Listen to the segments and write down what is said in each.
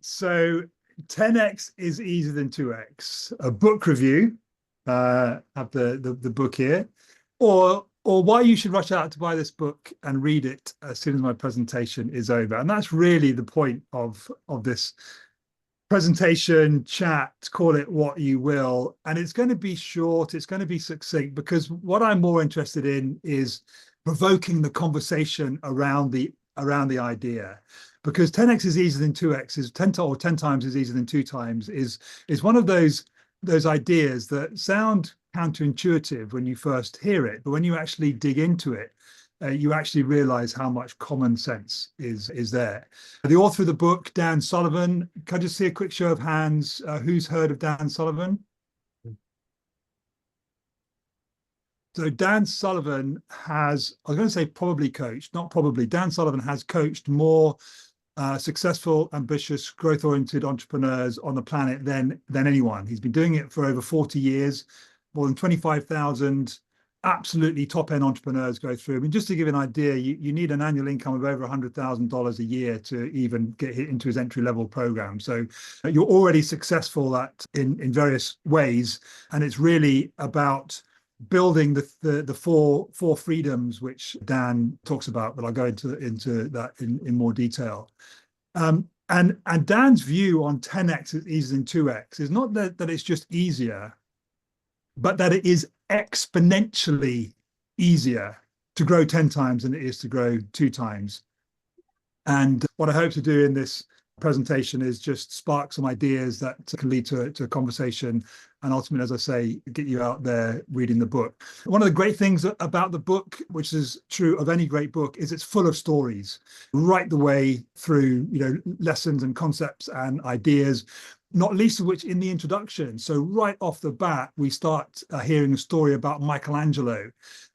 So 10x is easier than 2x. A book review, have the book here, or why you should rush out to buy this book and read it as soon as my presentation is over. And that's really the point of this presentation, chat, call it what you will. And it's going to be short, it's going to be succinct, because what I'm more interested in is provoking the conversation around the idea. Because 10x is easier than 2x, is 10 or 10 times is easier than 2 times, is one of those ideas that sound counterintuitive when you first hear it, but when you actually dig into it, you actually realize how much common sense is there. The author of the book, Dan Sullivan, can I just see a quick show of hands? Who's heard of Dan Sullivan? So Dan Sullivan has, I was going to say probably coached, not probably. Dan Sullivan has coached more successful, ambitious, growth-oriented entrepreneurs on the planet than anyone. He's been doing it for over 40 years, more than 25,000 absolutely top-end entrepreneurs go through. I mean, just to give you an idea, you need an annual income of over $100,000 a year to even get into his entry-level program. So you're already successful in various ways, and it's really about building the four freedoms which Dan talks about, but I'll go into that in more detail. And Dan's view on 10x is easier than 2x is not that it's just easier, but that it is exponentially easier to grow 10 times than it is to grow 2 times. And what I hope to do in this presentation is just spark some ideas that can lead to a conversation, and ultimately, as I say, get you out there reading the book. One of the great things about the book, which is true of any great book, is it's full of stories right the way through, lessons and concepts and ideas, not least of which in the introduction. So right off the bat, we start hearing a story about Michelangelo.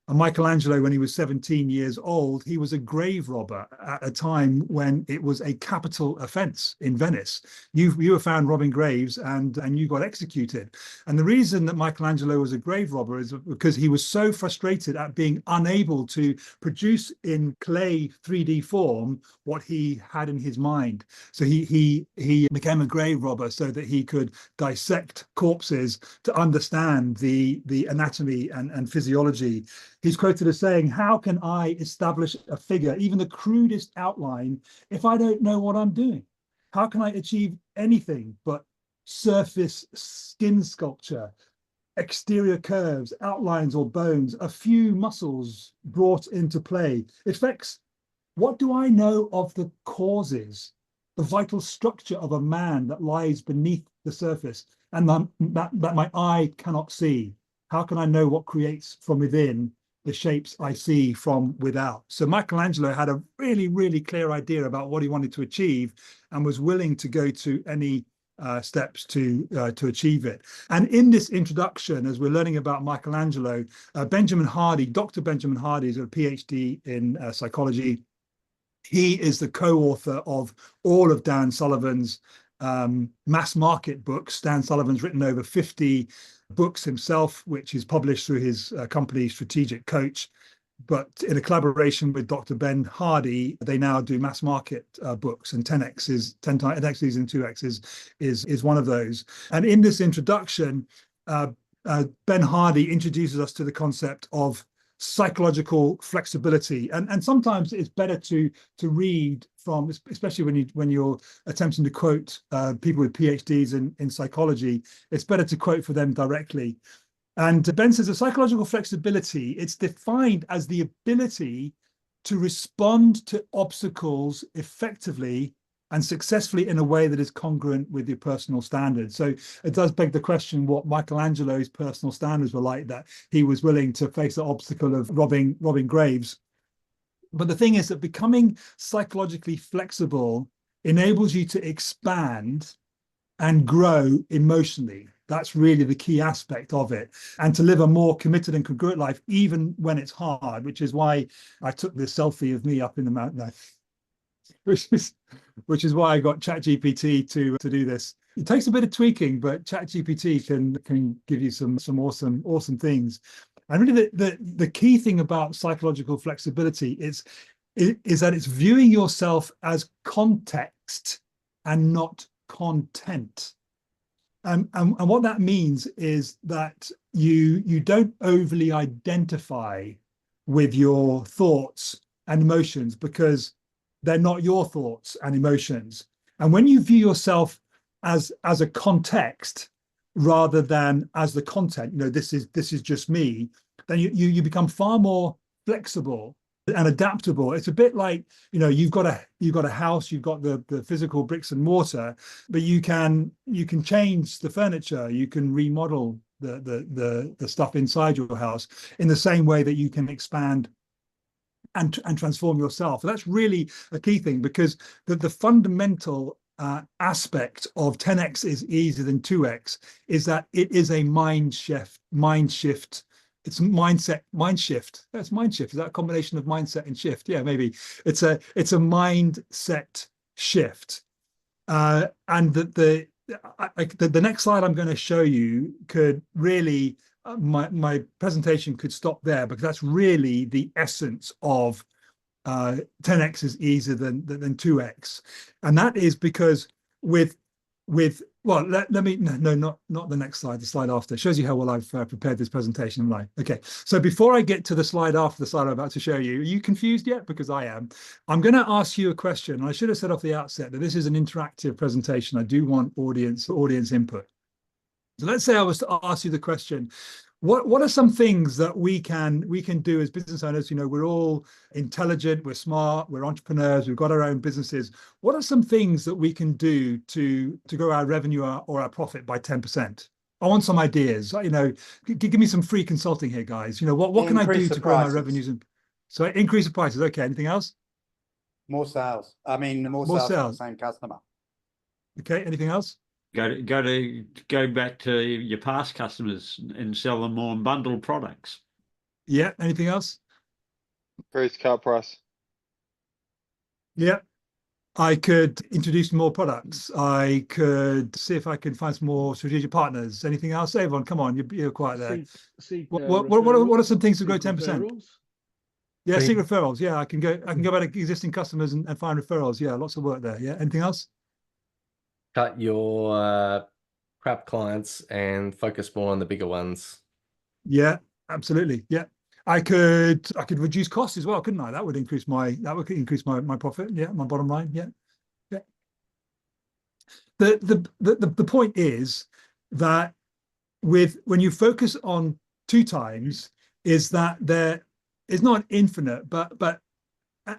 And Michelangelo, when he was 17 years old, he was a grave robber at a time when it was a capital offense in Venice. You were found robbing graves and you got executed. And the reason that Michelangelo was a grave robber is because he was so frustrated at being unable to produce in clay 3D form what he had in his mind. So he became a grave robber so that he could dissect corpses to understand the anatomy and physiology. He's quoted as saying, "How can I establish a figure, even the crudest outline, if I don't know what I'm doing? How can I achieve anything but surface skin sculpture, exterior curves, outlines or bones, a few muscles brought into play? Effects, what do I know of the causes, the vital structure of a man that lies beneath the surface and that my eye cannot see? How can I know what creates from within the shapes I see from without?" So Michelangelo had a really, really clear idea about what he wanted to achieve and was willing to go to any steps to achieve it. And in this introduction, as we're learning about Michelangelo, Benjamin Hardy, Dr. Benjamin Hardy, is a PhD in psychology. He is the co-author of all of Dan Sullivan's mass market books. Dan Sullivan's written over 50 books himself, which is published through his company Strategic Coach, but in a collaboration with Dr. Ben Hardy, they now do mass market books, and 10x is 10 times, 10x and 2x is one of those. And in this introduction, Ben Hardy introduces us to the concept of psychological flexibility, and sometimes it's better to read from, especially when you're attempting to quote people with PhDs in psychology, it's better to quote for them directly. And Ben says that psychological flexibility, it's defined as the ability to respond to obstacles effectively and successfully in a way that is congruent with your personal standards. So it does beg the question what Michelangelo's personal standards were like, that he was willing to face the obstacle of robbing graves. But the thing is that becoming psychologically flexible enables you to expand and grow emotionally. That's really the key aspect of it, and to live a more committed and congruent life, even when it's hard, which is why I took this selfie of me up in the mountain. Which is why I got ChatGPT to do this. It takes a bit of tweaking, but ChatGPT can give you some awesome things. And really, the key thing about psychological flexibility is that it's viewing yourself as context and not content. And what that means is that you don't overly identify with your thoughts and emotions because they're not your thoughts and emotions. And when you view yourself as a context rather than as the content, this is just me, then you become far more flexible and adaptable. It's a bit like, you've got a house, you've got the physical bricks and mortar, but you can change the furniture, you can remodel the stuff inside your house in the same way that you can expand and transform yourself. And that's really a key thing, because the fundamental aspect of 10x is easier than 2x is that it is a mind shift. It's mind shift. That's mind shift. Is that a combination of mindset and shift? Yeah, maybe. It's a mindset shift. And the next slide I'm going to show you could really, my presentation could stop there, because that's really the essence of 10x is easier than 2x. And that is because well, let me, no, not the next slide, the slide after. It shows you how well I've prepared this presentation. Right. Okay. So before I get to the slide after the slide I'm about to show you, are you confused yet? Because I am. I'm going to ask you a question. I should have said off the outset that this is an interactive presentation. I do want audience input. So let's say I was to ask you the question, what are some things that we can do as business owners? We're all intelligent, we're smart, we're entrepreneurs, we've got our own businesses. What are some things that we can do to grow our revenue or our profit by 10%? I want some ideas. Give me some free consulting here, guys. What can I do to grow my revenues? So increase the prices. Okay. Anything else? More sales. I mean, more sales from the same customer. Okay. Anything else? Go back to your past customers and sell them more bundled products. Yeah. Anything else? Increase car price. Yeah. I could introduce more products. I could see if I can find some more strategic partners. Anything else? Avon, come on, you're quiet there. What are some things to grow 10%? Yeah, seek referrals. Yeah, I can go back to existing customers and find referrals. Yeah, lots of work there. Yeah. Anything else? Cut your crap clients and focus more on the bigger ones. Yeah, absolutely. Yeah. I could reduce costs as well, couldn't I? That would increase my profit. Yeah, my bottom line. Yeah. Yeah. The point is that when you focus on 2 times, is that there is not infinite, but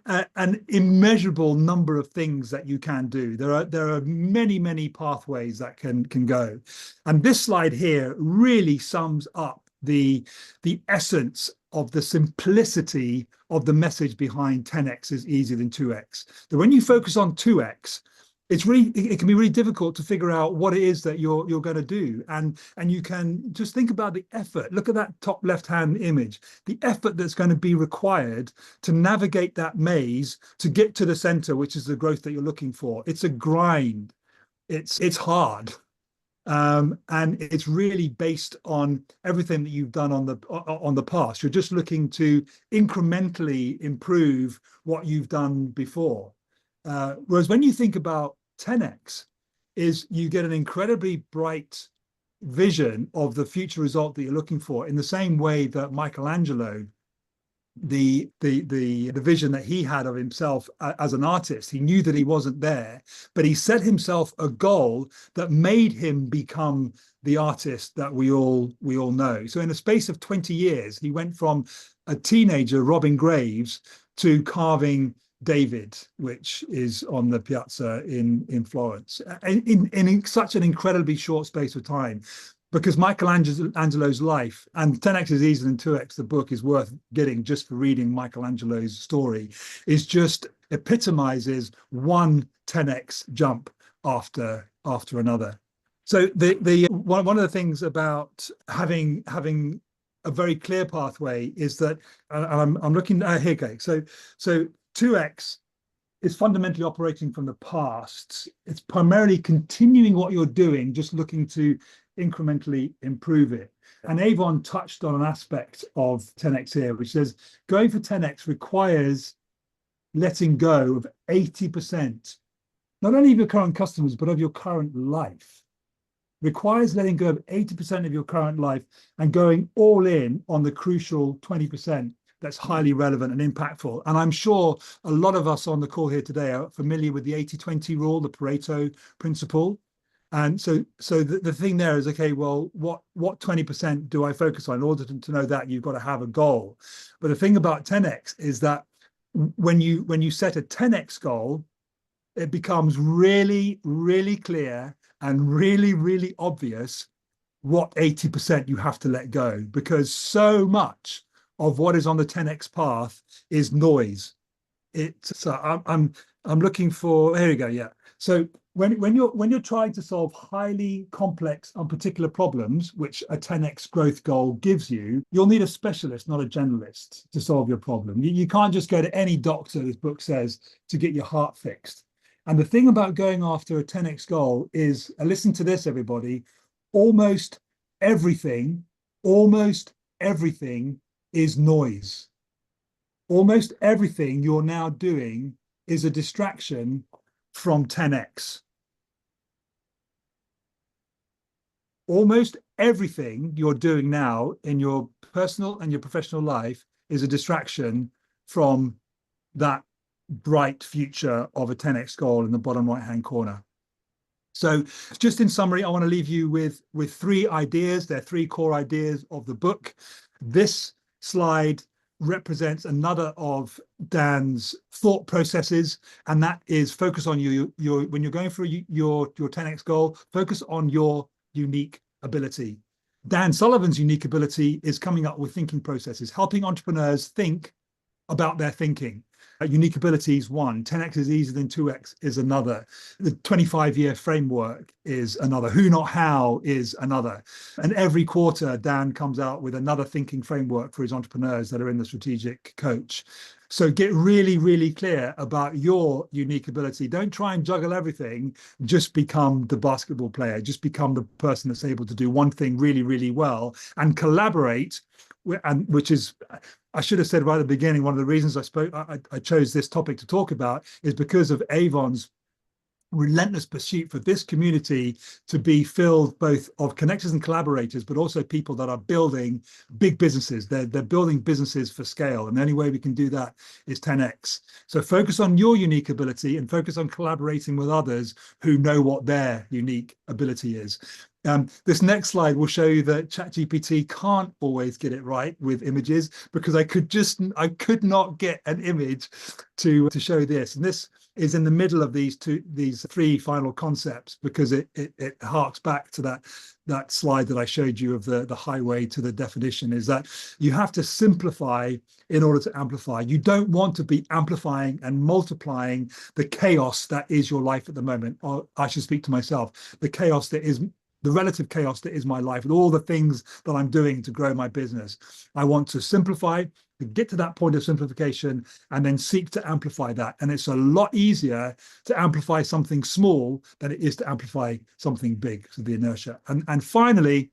an immeasurable number of things that you can do. There are many pathways that can go, and this slide here really sums up the essence of the simplicity of the message behind 10x is easier than 2x. That when you focus on 2x, it can be really difficult to figure out what it is that you're going to do, and you can just think about the effort. Look at that top left-hand image, the effort that's going to be required to navigate that maze to get to the center, which is the growth that you're looking for. It's a grind. It's hard, and it's really based on everything that you've done on the past. You're just looking to incrementally improve what you've done before. Whereas when you think about 10x, is you get an incredibly bright vision of the future result that you're looking for, in the same way that Michelangelo, the vision that he had of himself as an artist, he knew that he wasn't there, but he set himself a goal that made him become the artist that we all know. So in a space of 20 years, he went from a teenager robbing graves to carving David, which is on the piazza in Florence, in such an incredibly short space of time. Because Michelangelo's life, and 10x is easier than 2x, the book is worth getting just for reading Michelangelo's story, is just epitomizes one 10x jump after another. So one of the things about having a very clear pathway is that, and I'm looking here. Okay, so 2x is fundamentally operating from the past. It's primarily continuing what you're doing, just looking to incrementally improve it. And Avon touched on an aspect of 10x here, which says going for 10x requires letting go of 80% not only of your current customers, but of your current life. Requires letting go of 80% of your current life and going all in on the crucial 20% that's highly relevant and impactful. And I'm sure a lot of us on the call here today are familiar with the 80-20 rule, the Pareto principle. And so the thing there is, okay, well, what 20% do I focus on? In order to know that, you've got to have a goal. But the thing about 10x is that when you set a 10x goal, it becomes really, really clear and really, really obvious what 80% you have to let go, because so much of what is on the 10x path is noise. So I'm looking for, here we go, yeah. So when you're trying to solve highly complex and particular problems, which a 10x growth goal gives you, you'll need a specialist, not a generalist, to solve your problem. You can't just go to any doctor, this book says, to get your heart fixed. And the thing about going after a 10x goal is, listen to this, everybody, almost everything is noise. Almost everything you're now doing is a distraction from 10x. Almost everything you're doing now in your personal and your professional life is a distraction from that bright future of a 10x goal in the bottom right-hand corner. So just in summary, I want to leave you with three ideas. They're three core ideas of the book. This slide represents another of Dan's thought processes, and that is focus on when you're going for your 10x goal, focus on your unique ability. Dan Sullivan's unique ability is coming up with thinking processes, helping entrepreneurs think about their thinking. Unique abilities, one. 10x is easier than 2x is another. The 25-year framework is another. Who, not how is another. And every quarter, Dan comes out with another thinking framework for his entrepreneurs that are in the strategic coach. So get really, really clear about your unique ability. Don't try and juggle everything. Just become the basketball player. Just become the person that's able to do one thing really, really well and collaborate, and which is, I should have said right at the beginning, one of the reasons I chose this topic to talk about is because of Avon's relentless pursuit for this community to be filled both of connectors and collaborators, but also people that are building big businesses. They're building businesses for scale. And the only way we can do that is 10x. So focus on your unique ability and focus on collaborating with others who know what their unique ability is. This next slide will show you that ChatGPT can't always get it right with images, because I could not get an image to show this. And this is in the middle of these three final concepts, because it harks back to that slide that I showed you of the highway to the definition, is that you have to simplify in order to amplify. You don't want to be amplifying and multiplying the chaos that is your life at the moment. Or I should speak to myself, the chaos that is the relative chaos that is my life, and all the things that I'm doing to grow my business. I want to simplify, to get to that point of simplification, and then seek to amplify that. And it's a lot easier to amplify something small than it is to amplify something big, so the inertia. And finally,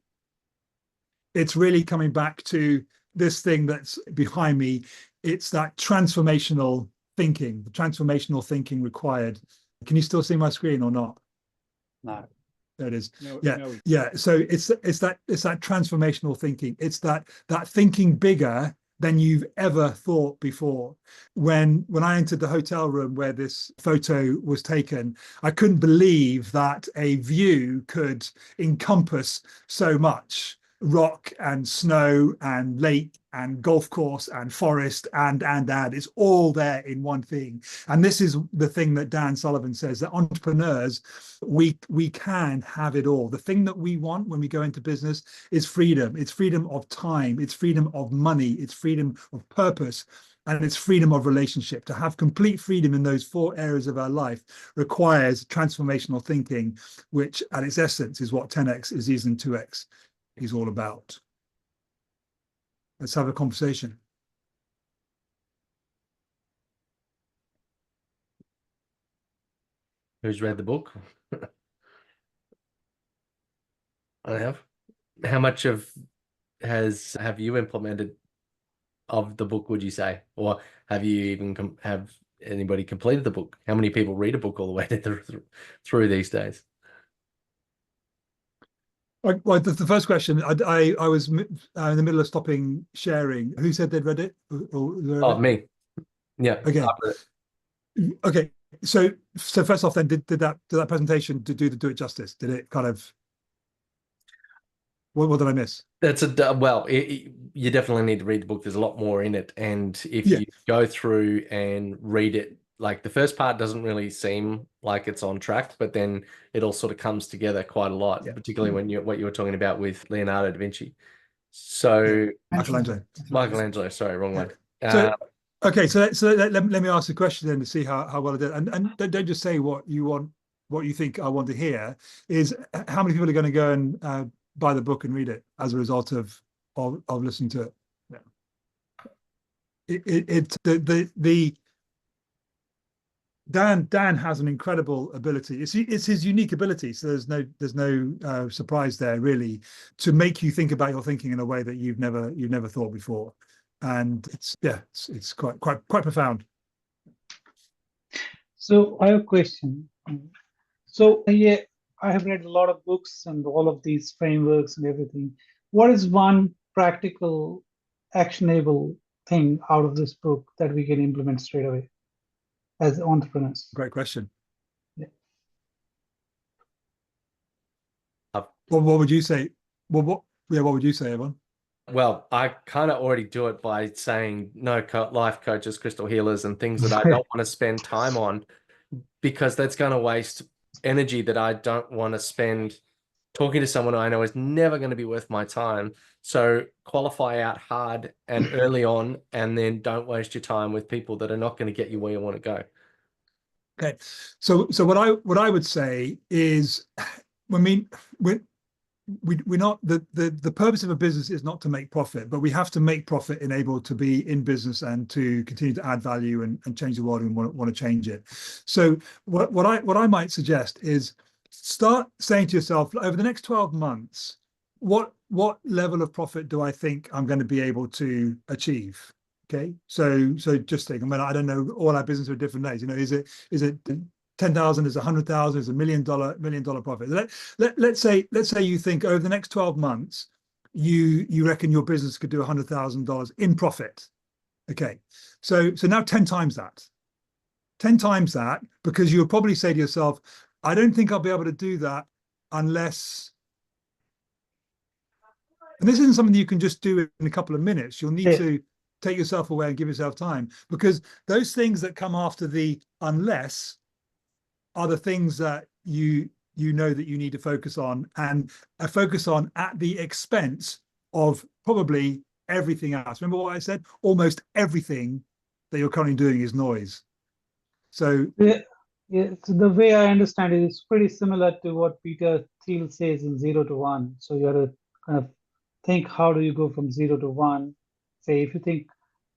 it's really coming back to this thing that's behind me. It's that transformational thinking, the transformational thinking required. Can you still see my screen or not? No. There it is. No, Yeah, no. yeah. So it's that transformational thinking. It's that thinking bigger than you've ever thought before. When I entered the hotel room where this photo was taken, I couldn't believe that a view could encompass so much: rock and snow and lake and golf course and forest and it's all there in one thing. And this is the thing that Dan Sullivan says, that entrepreneurs, we can have it all. The thing that we want when we go into business is freedom. It's freedom of time, it's freedom of money, it's freedom of purpose, and it's freedom of relationship. To have complete freedom in those four areas of our life requires transformational thinking, which at its essence is what 10x is easier than 2x is all about. Let's have a conversation. Who's read the book? I have. How much have you implemented of the book, would you say? Or have you even have anybody completed the book. How many people read a book all the way through these days? Well, the first question, I was in the middle of stopping sharing. Who said they'd read it? Oh, me. Yeah. Okay. Okay. So first off, then, did that presentation do it justice? Did it kind of? What did I miss? That's well. You definitely need to read the book. There's a lot more in it, and if Yeah. you go through and read it, like the first part doesn't really seem like it's on track, but then it all sort of comes together quite a lot, particularly when what you were talking about with Leonardo da Vinci. So Michelangelo, sorry, wrong one. So okay, so let me ask a question then to see how well I did, and don't just say what you think I want to hear. Is how many people are going to go and buy the book and read it as a result of listening to it? Yeah. Dan has an incredible ability. It's his unique ability. So there's no surprise there really, to make you think about your thinking in a way that you've never thought before, and it's quite profound. So I have a question. So yeah, I have read a lot of books and all of these frameworks and everything. What is one practical, actionable thing out of this book that we can implement straight away as entrepreneurs? Great question. Yeah. What would you say? What would you say, Evan? Well, I kind of already do it by saying no life coaches, crystal healers, and things that I don't want to spend time on, because that's going to waste energy that I don't want to spend talking to someone I know is never going to be worth my time. So qualify out hard and early on, and then don't waste your time with people that are not going to get you where you want to go. Okay, so what I would say is, we're not the purpose of a business is not to make profit, but we have to make profit in able to be in business and to continue to add value and change the world, and want to change it. So what I might suggest is start saying to yourself, over the next 12 months, what level of profit do I think I'm going to be able to achieve? Okay, so just think. I mean, I don't know, all our businesses are different days. You know, is it 10,000, is 100,000, is $1 million profit. Let's say you think over the next 12 months, you reckon your business could do $100,000 in profit. Okay, so now 10 times that, because you'll probably say to yourself, I don't think I'll be able to do that unless, and this isn't something you can just do in a couple of minutes. You'll need to take yourself away and give yourself time, because those things that come after the unless are the things that you know that you need to focus on, and focus on at the expense of probably everything else. Remember what I said? Almost everything that you're currently doing is noise. So so the way I understand it is pretty similar to what Peter Thiel says in 0 to 1. So you have to kind of think, how do you go from 0 to 1? Say, if you think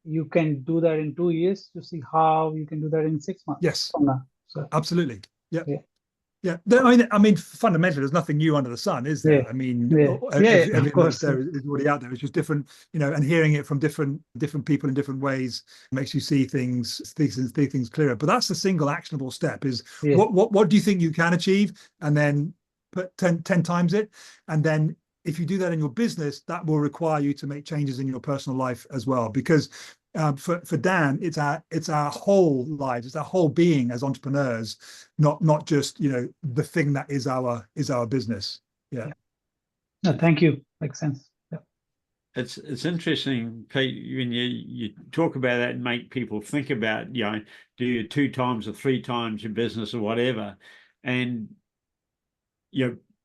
you can do that in 2 years, to see how you can do that in 6 months. Yes, from now. So absolutely. Yeah. I mean, fundamentally, there's nothing new under the sun, is there? I mean, everything that's there is already out there. It's just different, and hearing it from different people in different ways makes you see things clearer. But that's the single actionable step: is what do you think you can achieve, and then put 10 times it, and then if you do that in your business, that will require you to make changes in your personal life as well, because for Dan, it's our whole lives, it's our whole being as entrepreneurs, not just the thing that is our business. Yeah. No, thank you. Makes sense. Yeah. It's interesting, Pete, when you talk about that and make people think about, do you 2 times or 3 times your business or whatever, and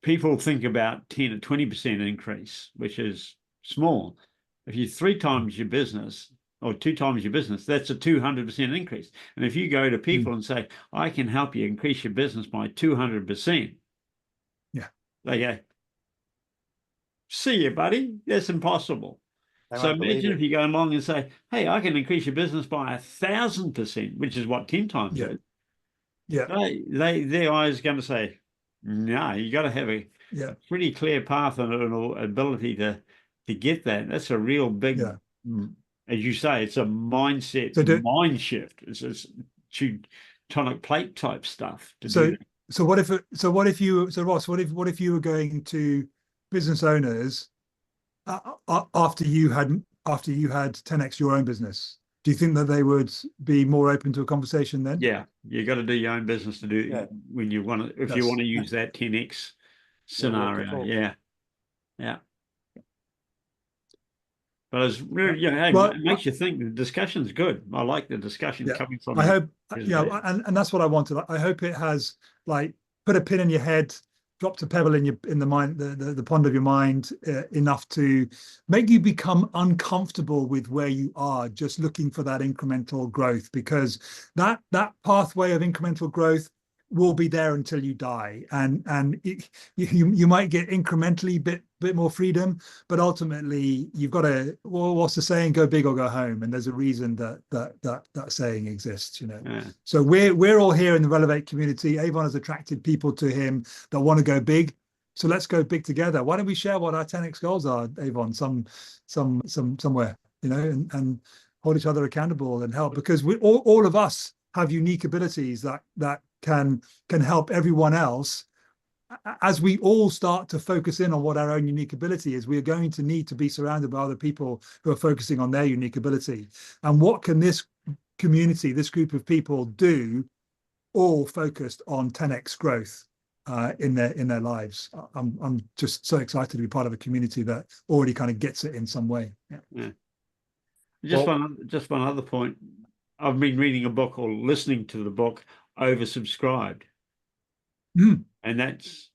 people think about 10 or 20% increase, which is small. If you 3 times your business or 2 times your business, that's a 200% increase. And if you go to people and say, I can help you increase your business by 200%, they go, see you, buddy, that's impossible. So imagine if you go along and say, hey, I can increase your business by 1,000%, which is what 10 times is. Yeah. Their eyes are going to say, no, you got to have a pretty clear path and an ability to get that. That's a real big, as you say, it's a mindset, mind shift. It's tectonic plate type stuff to So do that. so what if Ross, what if you were going to business owners after you had 10x your own business? Do you think that they would be more open to a conversation then? Yeah, you got to do your own business to do Yeah. when you want to, if you Yes. want to use that 10x scenario. Yeah. Yeah. But it's really, yeah, hey, Well, it makes you think. The discussion's good. I like the discussion yeah, coming from I you. hope, and that's what I wanted. I hope it has, like, put a pin in your head, dropped a pebble in the mind, the pond of your mind, enough to make you become uncomfortable with where you are, just looking for that incremental growth, because that pathway of incremental growth will be there until you die, and you might get incrementally bit more freedom, but ultimately you've got to, well, what's the saying, go big or go home, and there's a reason that saying exists, you know. Yeah. So we're all here in the Relevate community. Avon has attracted people to him that want to go big, so let's go big together. Why don't we share what our 10x goals are, Avon, somewhere, you know, and hold each other accountable and help, because we all of us have unique abilities that can help everyone else. As we all start to focus in on what our own unique ability is, we are going to need to be surrounded by other people who are focusing on their unique ability. And what can this community, this group of people do, all focused on 10x growth in their lives? I'm just so excited to be part of a community that already kind of gets it in some way. Yeah. Just one other point. I've been reading a book or listening to the book Oversubscribed. And that's,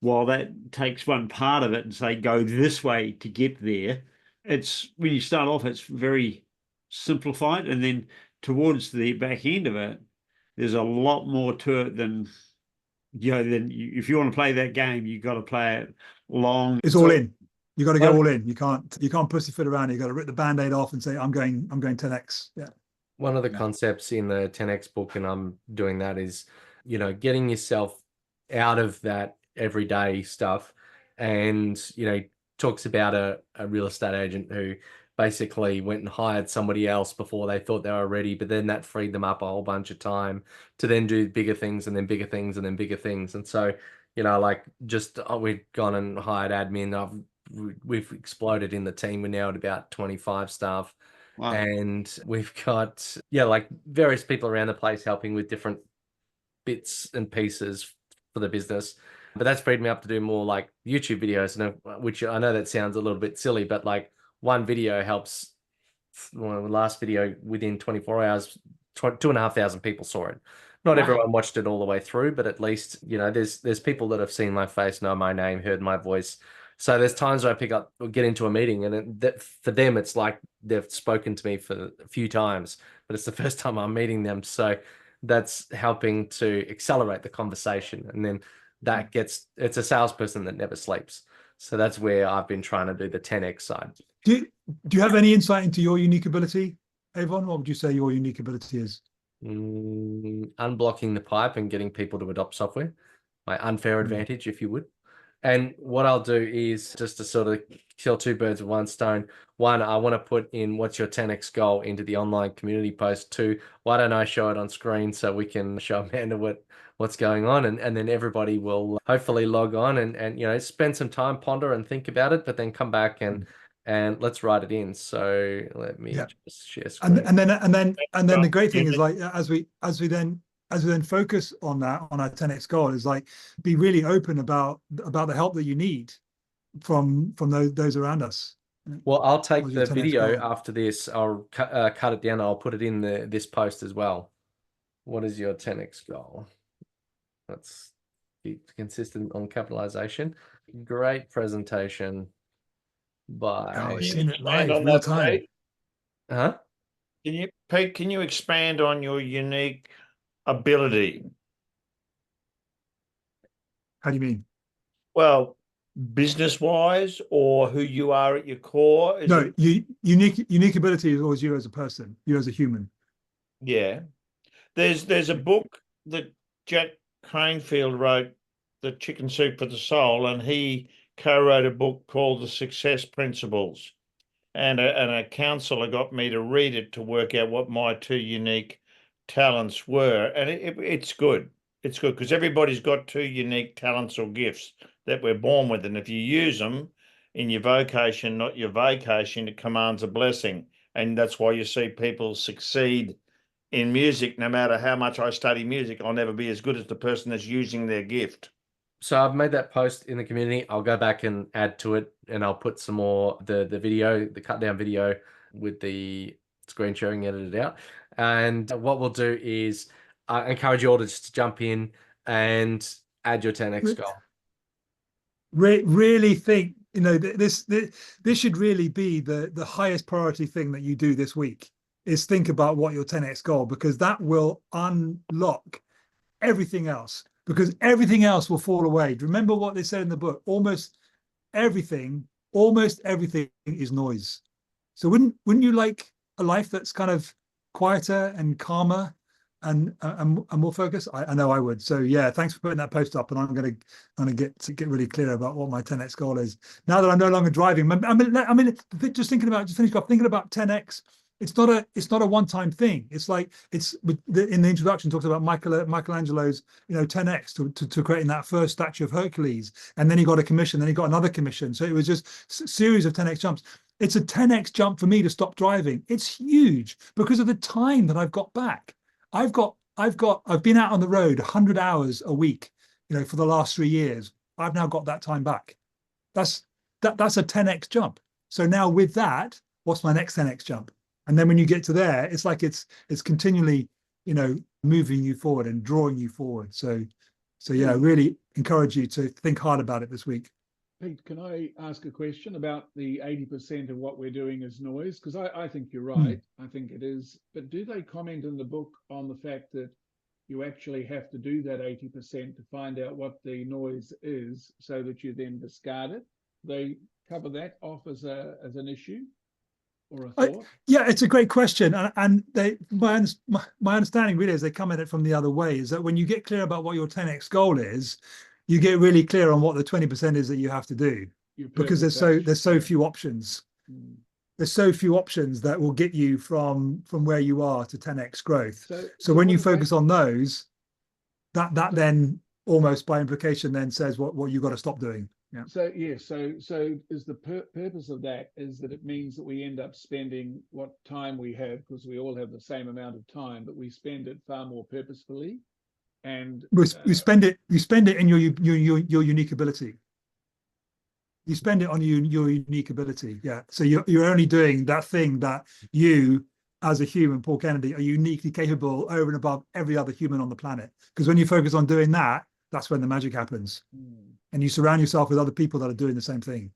while that takes one part of it and say, go this way to get there, it's, when you start off, it's very simplified. And then towards the back end of it, there's a lot more to it than, you know, if you want to play that game, you've got to play it long. It's all in. You got to go all in. You can't pussyfoot around. You got to rip the Band-Aid off and say, I'm going 10x. Yeah. One of the concepts in the 10x book, and I'm doing that, is, you know, getting yourself out of that everyday stuff. And, you know, talks about a real estate agent who basically went and hired somebody else before they thought they were ready, but then that freed them up a whole bunch of time to then do bigger things and then bigger things and then bigger things. And so, you know, like, just we've gone and hired admin. We've exploded in the team. We're now at about 25 staff. Wow. And we've got, yeah, like various people around the place helping with different bits and pieces for the business. But that's freed me up to do more like YouTube videos, which I know that sounds a little bit silly, but like one video helps. Well, the last video, within 24 hours, 2,500 people saw it. Not everyone watched it all the way through, but at least, you know, there's people that have seen my face, know my name, heard my voice. So there's times where I pick up or get into a meeting, and for them, it's like they've spoken to me for a few times, but it's the first time I'm meeting them. So that's helping to accelerate the conversation. And then that it's a salesperson that never sleeps. So that's where I've been trying to do the 10x side. Do you have any insight into your unique ability, Avon? What would you say your unique ability is? Unblocking the pipe and getting people to adopt software. My unfair advantage, if you would. And what I'll do is, just to sort of kill two birds with one stone. One, I want to put in what's your 10x goal into the online community post. Two, why don't I show it on screen so we can show Amanda what's going on, and then everybody will hopefully log on and you know, spend some time, ponder and think about it, but then come back and let's write it in. So let me just share screen. And then the great thing is, like, as we then focus on that, on our 10x goal, is like, be really open about the help that you need from those around us. Well, I'll take the video after this. I'll cut it down. I'll put it in this post as well. What is your 10x goal? Let's keep consistent on capitalization. Great presentation by. Oh, I've seen it live all the time. Huh? Pete, can you expand on your unique ability? How do you mean? Well, business-wise, or who you are at your core? Unique ability is always you as a person, you as a human. Yeah. There's a book that Jack Cranfield wrote, The Chicken Soup for the Soul, and he co-wrote a book called The Success Principles. And a counselor got me to read it to work out what my two unique talents were, and it's good. It's good because everybody's got two unique talents or gifts that we're born with, and if you use them in your vocation, not your vacation, it commands a blessing. And that's why you see people succeed in music. No matter how much I study music, I'll never be as good as the person that's using their gift. So I've made that post in the community. I'll go back and add to it, and I'll put some more the video, the cut down video with the screen sharing edited out. And what we'll do is encourage you all to just jump in and add your 10x goal. Really think, you know, this should really be the highest priority thing that you do this week, is think about what your 10x goal, because that will unlock everything else, because everything else will fall away. Remember what they said in the book, almost everything is noise. So wouldn't you like a life that's kind of quieter and calmer and more focused? I know I would. So yeah, thanks for putting that post up, and I'm gonna get really clear about what my 10x goal is now that I'm no longer driving. I mean, just finish off thinking about 10x. It's not a one-time thing. It's like in the introduction talks about Michelangelo's 10x to creating that first statue of Hercules, and then he got a commission, then he got another commission. So it was just a series of 10x jumps. It's a 10x jump for me to stop driving. It's huge because of the time that I've got back. I've been out on the road 100 hours a week, for the last 3 years. I've now got that time back. That's a 10x jump. So now with that, what's my next 10x jump? And then when you get to there, it's like it's continually, moving you forward and drawing you forward. So yeah, really encourage you to think hard about it this week. Pete, can I ask a question about the 80% of what we're doing is noise? Because I think you're right. I think it is. But do they comment in the book on the fact that you actually have to do that 80% to find out what the noise is so that you then discard it? They cover that off as an issue or a thought? Yeah, it's a great question. And my understanding really is they come at it from the other way, is that when you get clear about what your 10x goal is, you get really clear on what the 20% is that you have to do, because there's so few options. There's so few options that will get you from where you are to 10x growth. So when you focus on those, that then almost by implication then says what you've got to stop doing. Yeah. So is the purpose of that is that it means that we end up spending what time we have, because we all have the same amount of time, but we spend it far more purposefully. And you spend it in your unique ability. You spend it on your unique ability. Yeah. So you're only doing that thing that you, as a human, Paul Kennedy, are uniquely capable over and above every other human on the planet. Because when you focus on doing that, that's when the magic happens. And you surround yourself with other people that are doing the same thing.